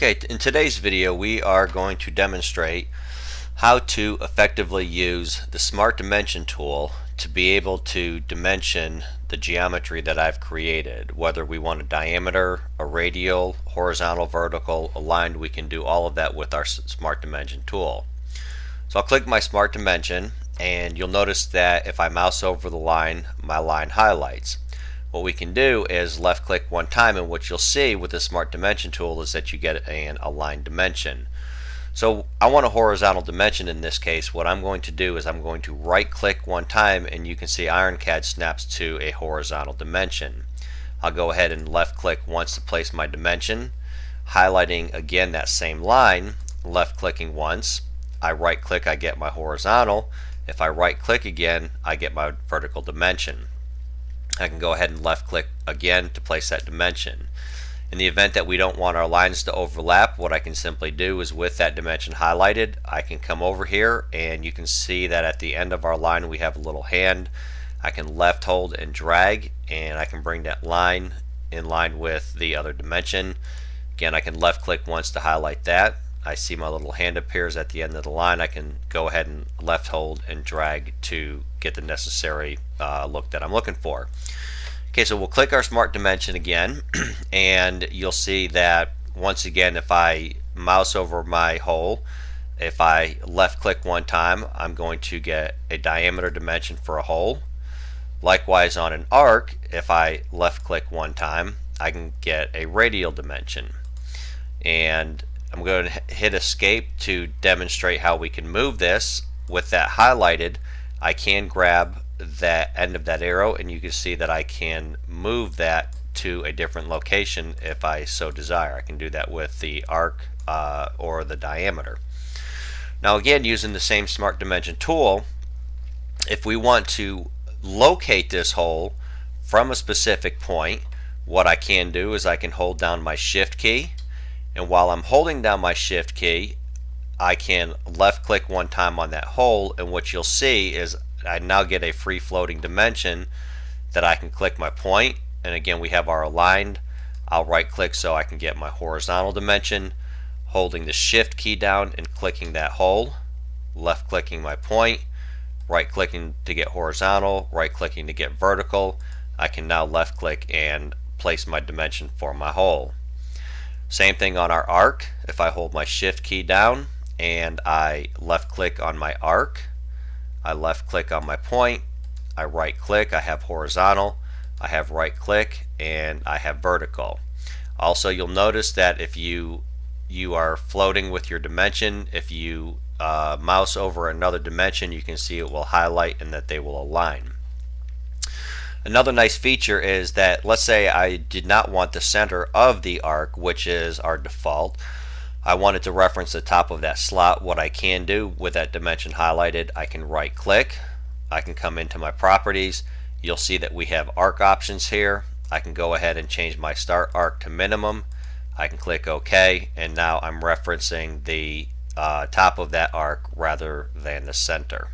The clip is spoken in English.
Okay, in today's video we are going to demonstrate how to effectively use the Smart Dimension tool to be able to dimension the geometry that I've created. Whether we want a diameter, a radial, horizontal, vertical, aligned, we can do all of that with our Smart Dimension tool. So I'll click my Smart Dimension and you'll notice that if I mouse over the line, my line highlights. What we can do is left click one time, and what you'll see with the Smart Dimension tool is that you get an aligned dimension. So I want a horizontal dimension in this case. What I'm going to do is I'm going to right click one time and you can see IronCAD snaps to a horizontal dimension. I'll go ahead and left click once to place my dimension, highlighting again that same line, left clicking once. I right click, I get my horizontal. If I right click again, I get my vertical dimension. I can go ahead and left click again to place that dimension. In the event that we don't want our lines to overlap, what I can simply do is with that dimension highlighted, I can come over here and you can see that at the end of our line we have a little hand. I can left hold and drag and I can bring that line in line with the other dimension. Again, I can left click once to highlight that. I see my little hand appears at the end of the line. I can go ahead and left hold and drag to get the necessary look that I'm looking for. Okay, so we'll click our Smart Dimension again and you'll see that once again if I mouse over my hole, if I left click one time, I'm going to get a diameter dimension for a hole. Likewise on an arc, if I left click one time, I can get a radial dimension. And I'm going to hit escape to demonstrate how we can move this. With that highlighted, I can grab that end of that arrow and you can see that I can move that to a different location if I so desire. I can do that with the arc or the diameter. Now again, using the same Smart Dimension tool, if we want to locate this hole from a specific point, what I can do is I can hold down my Shift key, and while I'm holding down my Shift key I can left click one time on that hole, and what you'll see is I now get a free floating dimension that I can click my point, and again we have our aligned. I'll right click so I can get my horizontal dimension, holding the Shift key down and clicking that hole, left clicking my point, right clicking to get horizontal, right clicking to get vertical. I can now left click and place my dimension for my hole. Same thing on our arc. If I hold my Shift key down and I left click on my arc, I left click on my point, I right click, I have horizontal, I have right click, and I have vertical. Also, you'll notice that if you are floating with your dimension, if you mouse over another dimension, you can see it will highlight and that they will align. Another nice feature is that, let's say I did not want the center of the arc, which is our default. I wanted to reference the top of that slot. What I can do with that dimension highlighted, I can right click, I can come into my properties. You'll see that we have arc options here. I can go ahead and change my start arc to minimum. I can click OK, and now I'm referencing the top of that arc rather than the center.